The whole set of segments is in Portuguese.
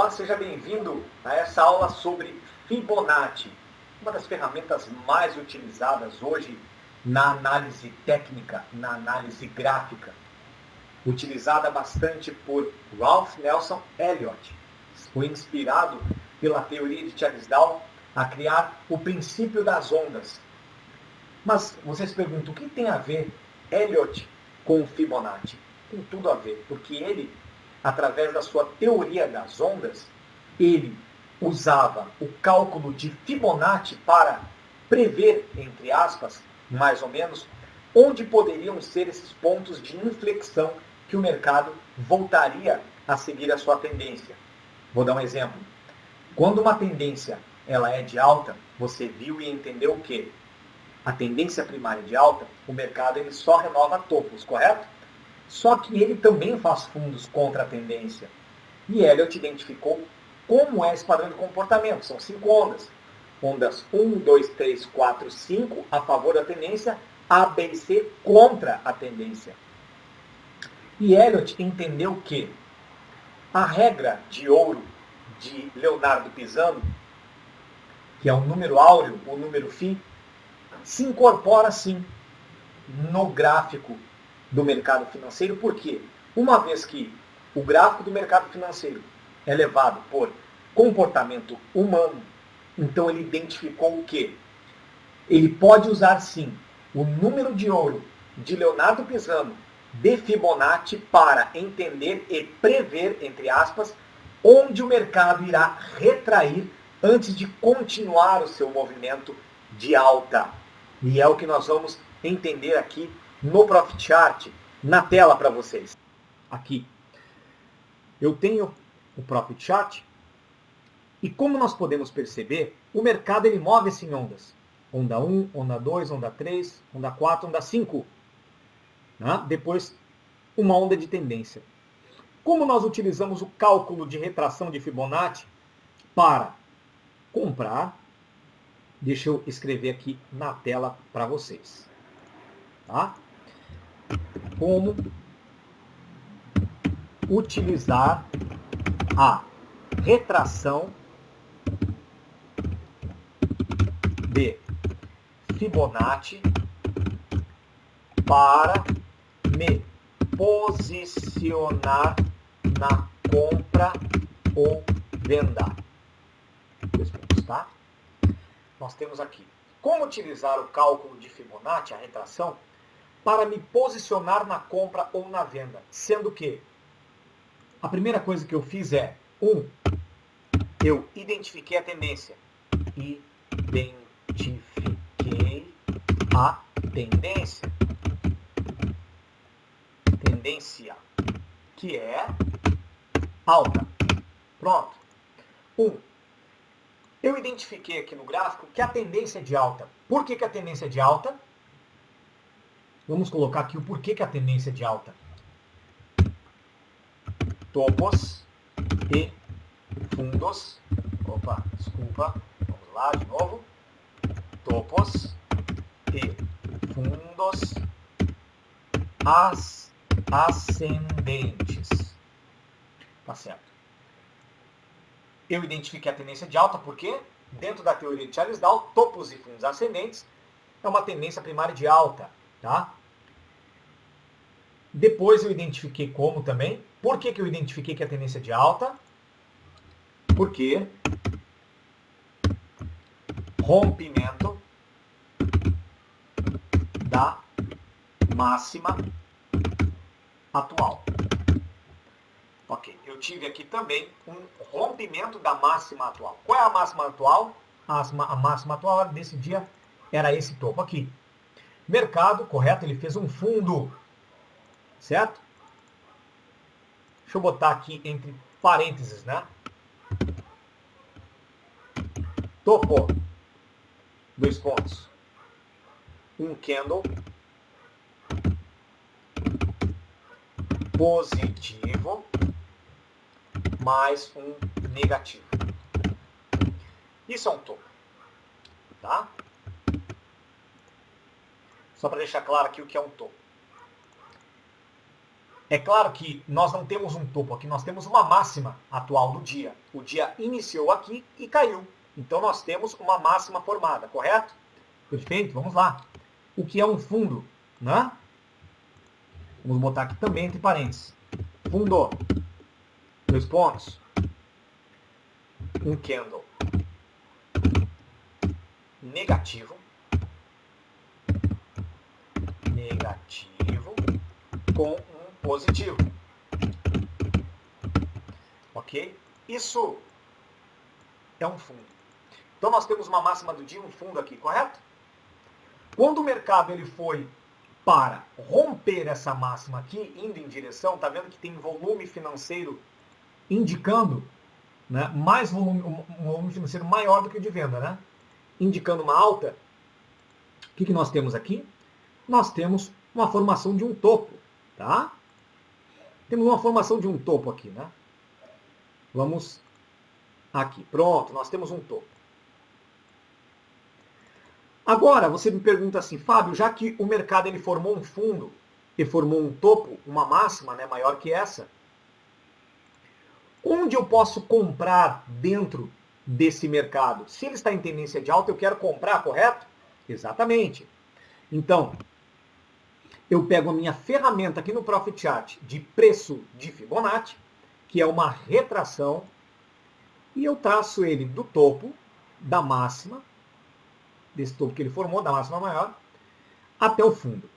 Olá, seja bem-vindo a essa aula sobre Fibonacci, uma das ferramentas mais utilizadas hoje na análise técnica, na análise gráfica, utilizada bastante por Ralph Nelson Elliott. Foi inspirado pela teoria de Charles Darwin a criar o princípio das ondas. Mas vocês perguntam, o que tem a ver Elliott com Fibonacci? Tem tudo a ver, porque ele, através da sua teoria das ondas, ele usava o cálculo de Fibonacci para prever, entre aspas, mais ou menos, onde poderiam ser esses pontos de inflexão que o mercado voltaria a seguir a sua tendência. Vou dar um exemplo. Quando uma tendência ela é de alta, você viu e entendeu o quê? A tendência primária de alta, o mercado ele só renova topos, correto? Só que ele também faz fundos contra a tendência. E Elliott identificou como é esse padrão de comportamento. São 5 ondas. Ondas 1, 2, 3, 4, 5 a favor da tendência, A, B e C contra a tendência. E Elliott entendeu que a regra de ouro de Leonardo Pisano, que é o número áureo, o número φ, se incorpora sim no gráfico do mercado financeiro, porque uma vez que o gráfico do mercado financeiro é levado por comportamento humano, então ele identificou o quê? Ele pode usar sim o número de ouro de Leonardo Pisano de Fibonacci para entender e prever, entre aspas, onde o mercado irá retrair antes de continuar o seu movimento de alta. E é o que nós vamos entender aqui no Profit Chart, na tela para vocês. Aqui. Eu tenho o Profit Chart e como nós podemos perceber, o mercado ele move-se em ondas. Onda 1, onda 2, onda 3, onda 4, onda 5. Né? Depois, uma onda de tendência. Como nós utilizamos o cálculo de retração de Fibonacci para comprar, deixa eu escrever aqui na tela para vocês. Tá? Como utilizar a retração de Fibonacci para me posicionar na compra ou venda. 2 pontos, tá? Nós temos aqui como utilizar o cálculo de Fibonacci, a retração, para me posicionar na compra ou na venda. Sendo que a primeira coisa que eu fiz é, eu identifiquei a tendência. Identifiquei a tendência. Tendência, que é alta. Pronto. Eu identifiquei aqui no gráfico que a tendência é de alta. Por que a tendência é de alta? Vamos colocar aqui o porquê que a tendência é de alta. Topos e fundos. Opa, desculpa. Vamos lá de novo. Topos e fundos ascendentes. Tá certo. Eu identifiquei a tendência de alta porque, dentro da teoria de Charles Darwin, topos e fundos ascendentes é uma tendência primária de alta. Tá? Depois eu identifiquei como também. Por que eu identifiquei que a tendência é de alta? Porque rompimento da máxima atual. Ok, eu tive aqui também um rompimento da máxima atual. Qual é a máxima atual? A máxima atual desse dia era esse topo aqui. Mercado, correto, ele fez um fundo. Certo? Deixa eu botar aqui entre parênteses, né? Topo. 2 pontos. Um candle positivo mais um negativo. Isso é um topo. Tá? Só para deixar claro aqui o que é um topo. É claro que nós não temos um topo aqui, nós temos uma máxima atual do dia. O dia iniciou aqui e caiu. Então nós temos uma máxima formada, correto? Perfeito, vamos lá. O que é um fundo, né? Vamos botar aqui também entre parênteses. Fundo. 2 pontos. Um candle negativo. Negativo com um positivo. Ok? Isso é um fundo. Então nós temos uma máxima do dia, um fundo aqui, correto? Quando o mercado ele foi para romper essa máxima aqui, indo em direção, tá vendo que tem volume financeiro indicando, né, mais volume, um volume financeiro maior do que o de venda, né? Indicando uma alta. O que nós temos aqui? Nós temos uma formação de um topo, tá? Temos uma formação de um topo aqui, né? Vamos aqui. Pronto, nós temos um topo. Agora, você me pergunta assim, Fábio, já que o mercado ele formou um fundo, e formou um topo, uma máxima, né, maior que essa, onde eu posso comprar dentro desse mercado? Se ele está em tendência de alta, eu quero comprar, correto? Exatamente. Então, eu pego a minha ferramenta aqui no Profit Chart de preço de Fibonacci, que é uma retração, e eu traço ele do topo, da máxima, desse topo que ele formou, da máxima maior, até o fundo.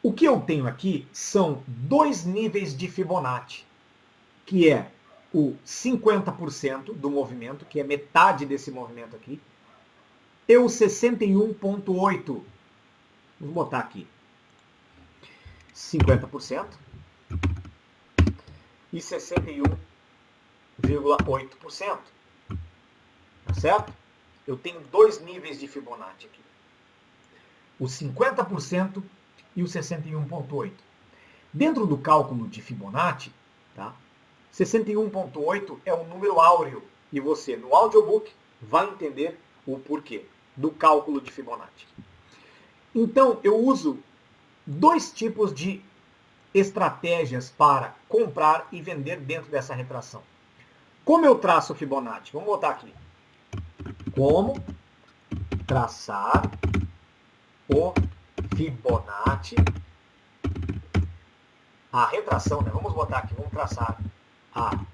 O que eu tenho aqui são 2 níveis de Fibonacci, que é o 50% do movimento, que é metade desse movimento aqui, e o 61,8%. Vamos botar aqui 50% e 61,8%. Tá certo? Eu tenho 2 níveis de Fibonacci aqui. O 50% e o 61,8%. Dentro do cálculo de Fibonacci, tá? 61,8 é um número áureo. E você, no audiobook, vai entender o porquê do cálculo de Fibonacci. Então, eu uso 2 tipos de estratégias para comprar e vender dentro dessa retração. Como eu traço o Fibonacci? Vamos botar aqui. Como traçar o Fibonacci. A retração, né? Vamos botar aqui, vamos traçar a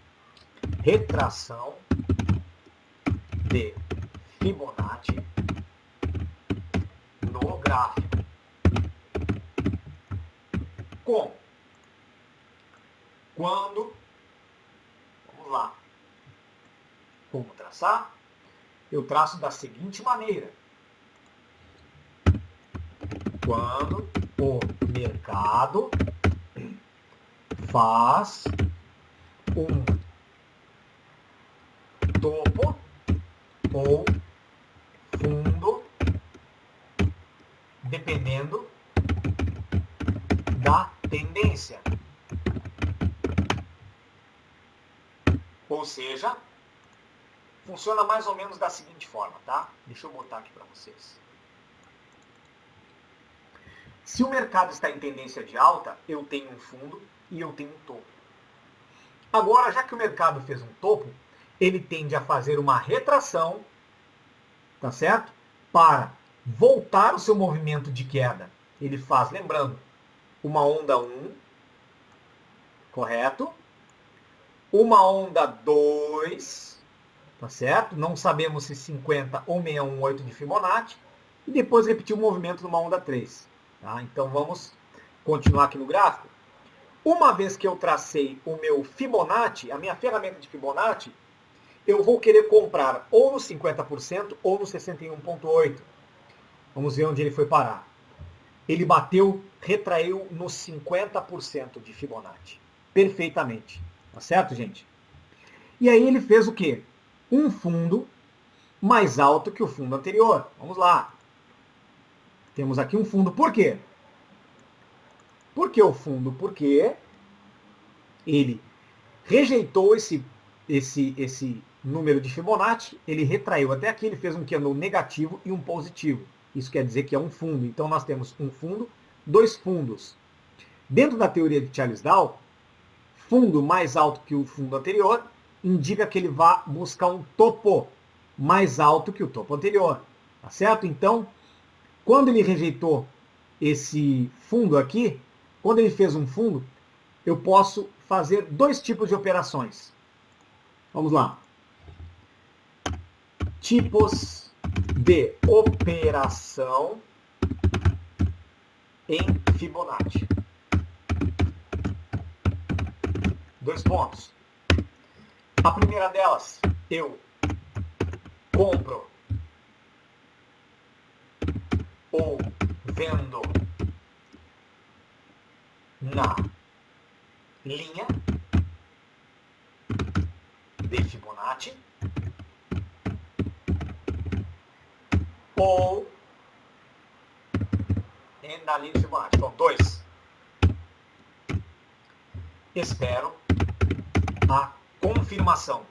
retração de Fibonacci no gráfico. Como? Quando? Vamos lá. Como traçar? Eu traço da seguinte maneira. Quando o mercado faz um topo ou fundo, dependendo da tendência. Ou seja, funciona mais ou menos da seguinte forma, tá? Deixa eu botar aqui para vocês. Se o mercado está em tendência de alta, eu tenho um fundo e eu tenho um topo. Agora, já que o mercado fez um topo, ele tende a fazer uma retração, tá certo? Para voltar o seu movimento de queda. Ele faz, lembrando, uma onda 1, correto? Uma onda 2, tá certo? Não sabemos se 50 ou 618 de Fibonacci. E depois repetir o movimento numa onda 3. Tá? Então vamos continuar aqui no gráfico. Uma vez que eu tracei o meu Fibonacci, a minha ferramenta de Fibonacci, eu vou querer comprar ou no 50% ou no 61,8%. Vamos ver onde ele foi parar. Ele bateu, retraiu no 50% de Fibonacci. Perfeitamente. Tá certo, gente? E aí ele fez o quê? Um fundo mais alto que o fundo anterior. Vamos lá. Temos aqui um fundo. Por quê? Por que o fundo? Porque ele rejeitou esse número de Fibonacci, ele retraiu até aqui, ele fez um candle negativo e um positivo. Isso quer dizer que é um fundo. Então nós temos um fundo, 2 fundos. Dentro da teoria de Charles Dow, fundo mais alto que o fundo anterior indica que ele vai buscar um topo mais alto que o topo anterior. Tá certo? Então, quando ele rejeitou esse fundo aqui, quando ele fez um fundo, eu posso fazer dois tipos de operações. Vamos lá. Tipos de operação em Fibonacci. Dois pontos. A primeira delas, eu compro ou vendo na linha de Fibonacci ou na linha de Fibonacci. Então, dois. Espero a confirmação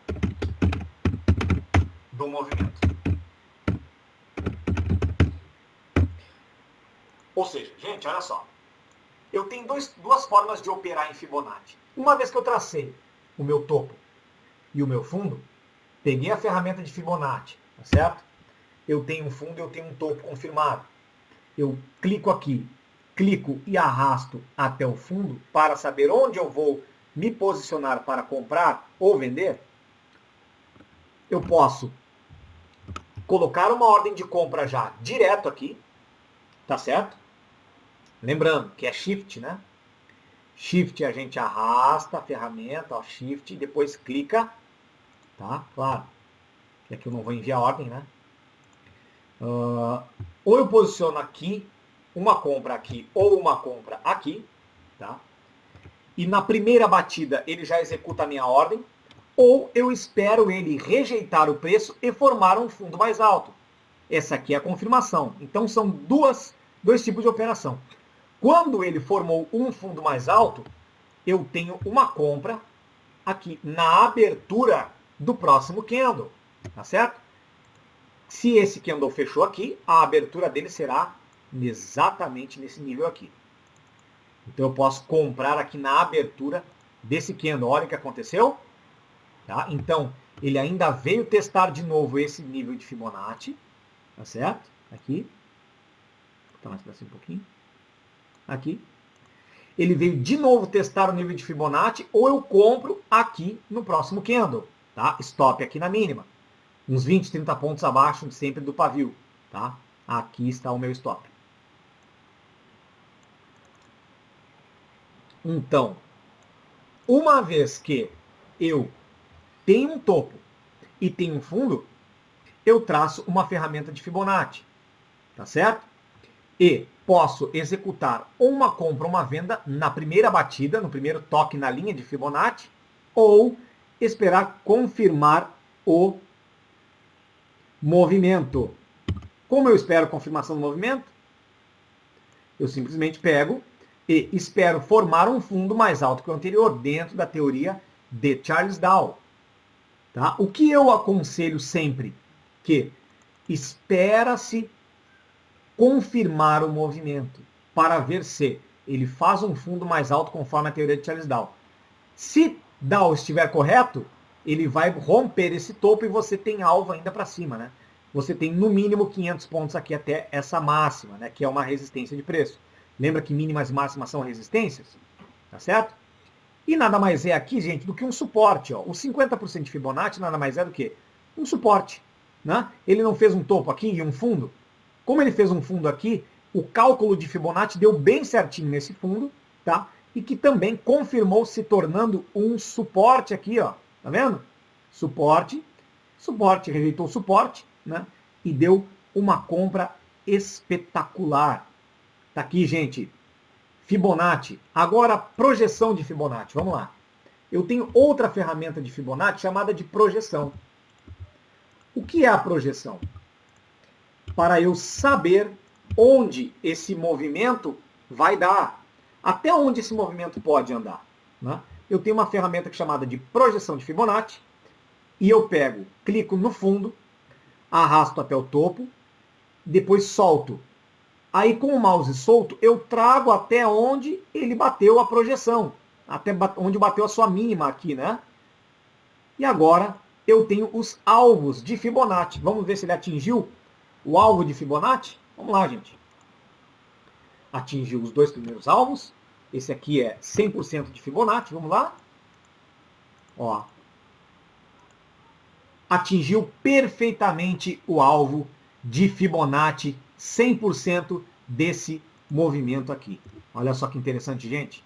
do movimento. Ou seja, gente, olha só. Eu tenho duas formas de operar em Fibonacci. Uma vez que eu tracei o meu topo e o meu fundo, peguei a ferramenta de Fibonacci, tá certo? Eu tenho um fundo, eu tenho um topo confirmado. Eu clico aqui, clico e arrasto até o fundo para saber onde eu vou me posicionar para comprar ou vender. Eu posso colocar uma ordem de compra já direto aqui, tá certo? Lembrando que é Shift, né? Shift a gente arrasta a ferramenta, ó, Shift, e depois clica, tá? Claro, que aqui eu não vou enviar ordem, né? Ou eu posiciono aqui, uma compra aqui ou uma compra aqui, tá? E na primeira batida ele já executa a minha ordem, ou eu espero ele rejeitar o preço e formar um fundo mais alto. Essa aqui é a confirmação. Então são dois tipos de operação. Quando ele formou um fundo mais alto, eu tenho uma compra aqui na abertura do próximo candle, tá certo? Se esse candle fechou aqui, a abertura dele será exatamente nesse nível aqui. Então eu posso comprar aqui na abertura desse candle. Olha o que aconteceu. Tá? Então ele ainda veio testar de novo esse nível de Fibonacci, tá certo? Aqui. Vou botar mais para cima um pouquinho. Aqui. Ele veio de novo testar o nível de Fibonacci, ou eu compro aqui no próximo candle, tá? Stop aqui na mínima. Uns 20, 30 pontos abaixo sempre do pavio, tá? Aqui está o meu stop. Então, uma vez que eu tenho um topo e tenho um fundo, eu traço uma ferramenta de Fibonacci, tá certo? E posso executar uma compra ou uma venda na primeira batida, no primeiro toque na linha de Fibonacci, ou esperar confirmar o movimento. Como eu espero confirmação do movimento? Eu simplesmente pego e espero formar um fundo mais alto que o anterior, dentro da teoria de Charles Dow. Tá? O que eu aconselho sempre? Que espera-se confirmar o movimento para ver se ele faz um fundo mais alto conforme a teoria de Charles Dow. Se Dow estiver correto, ele vai romper esse topo e você tem alvo ainda para cima, né? Você tem no mínimo 500 pontos aqui até essa máxima, né? Que é uma resistência de preço. Lembra que mínimas e máximas são resistências? Tá certo? E nada mais é aqui, gente, do que um suporte. Ó. O 50% de Fibonacci nada mais é do que um suporte. Né? Ele não fez um topo aqui e um fundo. Como ele fez um fundo aqui, o cálculo de Fibonacci deu bem certinho nesse fundo, tá? E que também confirmou se tornando um suporte aqui, ó. Tá vendo? Suporte, suporte, rejeitou o suporte, né? E deu uma compra espetacular. Tá aqui, gente. Fibonacci. Agora, projeção de Fibonacci. Vamos lá. Eu tenho outra ferramenta de Fibonacci chamada de projeção. O que é a projeção? Para eu saber onde esse movimento vai dar. Até onde esse movimento pode andar. Né? Eu tenho uma ferramenta chamada de projeção de Fibonacci. E eu pego, clico no fundo, arrasto até o topo, depois solto Aí com o mouse solto, eu trago até onde ele bateu a projeção, até onde bateu a sua mínima aqui, né? E agora eu tenho os alvos de Fibonacci. Vamos ver se ele atingiu o alvo de Fibonacci? Vamos lá, gente. Atingiu os dois primeiros alvos. Esse aqui é 100% de Fibonacci. Vamos lá. Ó. Atingiu perfeitamente o alvo de Fibonacci, 100% desse movimento aqui. Olha só que interessante, gente.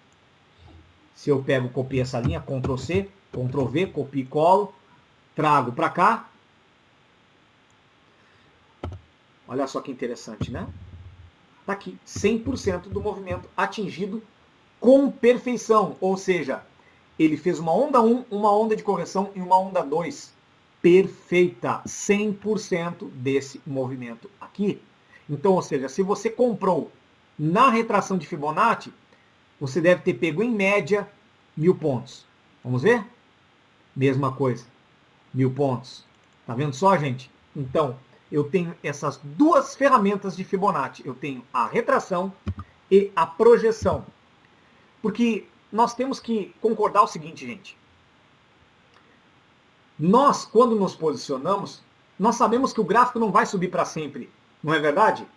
Se eu pego, copio essa linha, Ctrl C, Ctrl V, copio e colo, trago para cá. Olha só que interessante, né? Está aqui, 100% do movimento atingido com perfeição. Ou seja, ele fez uma onda 1, uma onda de correção e uma onda 2. Perfeita, 100% desse movimento aqui. Então, ou seja, se você comprou na retração de Fibonacci, você deve ter pego em média 1000 pontos. Vamos ver? Mesma coisa, 1000 pontos. Tá vendo só, gente? Então, eu tenho essas duas ferramentas de Fibonacci. Eu tenho a retração e a projeção. Porque nós temos que concordar o seguinte, gente. Nós, quando nos posicionamos, nós sabemos que o gráfico não vai subir para sempre. Não é verdade?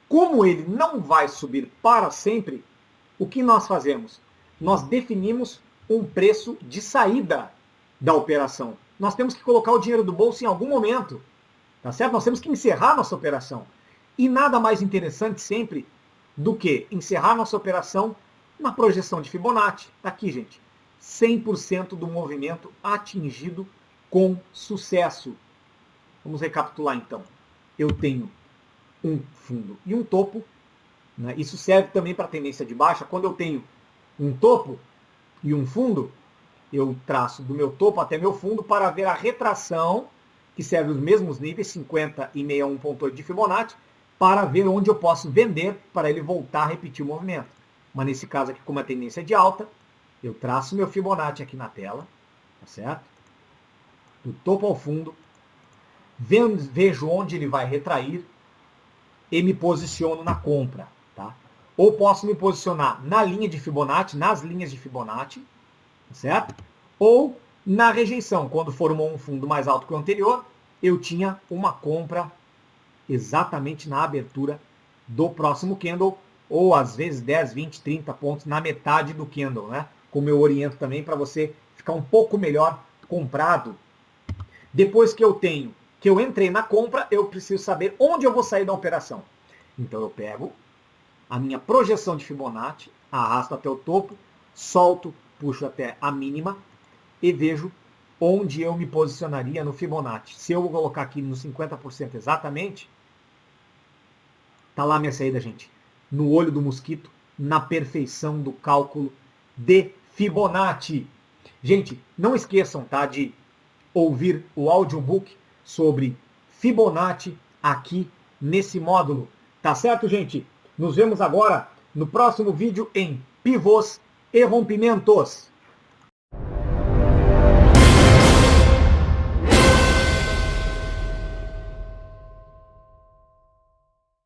Como ele não vai subir para sempre, o que nós fazemos? Nós definimos um preço de saída da operação. Nós temos que colocar o dinheiro do bolso em algum momento. Tá certo? Nós temos que encerrar nossa operação. E nada mais interessante sempre do que encerrar nossa operação na projeção de Fibonacci. Tá aqui, gente. 100% do movimento atingido com sucesso. Vamos recapitular então. Eu tenho um fundo e um topo. Né? Isso serve também para a tendência de baixa. Quando eu tenho um topo e um fundo, eu traço do meu topo até meu fundo para ver a retração, que serve os mesmos níveis, 50 e 61.8 de Fibonacci, para ver onde eu posso vender para ele voltar a repetir o movimento. Mas nesse caso aqui, como a tendência é de alta, eu traço meu Fibonacci aqui na tela, tá certo? Do topo ao fundo, vejo onde ele vai retrair e me posiciono na compra, tá? Ou posso me posicionar na linha de Fibonacci, nas linhas de Fibonacci, tá certo? Ou na rejeição, quando formou um fundo mais alto que o anterior, eu tinha uma compra exatamente na abertura do próximo candle, ou às vezes 10, 20, 30 pontos na metade do candle, né? Como eu oriento também para você ficar um pouco melhor comprado. Depois que eu entrei na compra, eu preciso saber onde eu vou sair da operação. Então eu pego a minha projeção de Fibonacci, arrasto até o topo, solto, puxo até a mínima e vejo onde eu me posicionaria no Fibonacci. Se eu vou colocar aqui no 50% exatamente, tá lá a minha saída, gente. No olho do mosquito, na perfeição do cálculo de Fibonacci. Gente, não esqueçam, tá, de ouvir o audiobook sobre Fibonacci aqui nesse módulo. Tá certo, gente? Nos vemos agora no próximo vídeo em pivôs e rompimentos.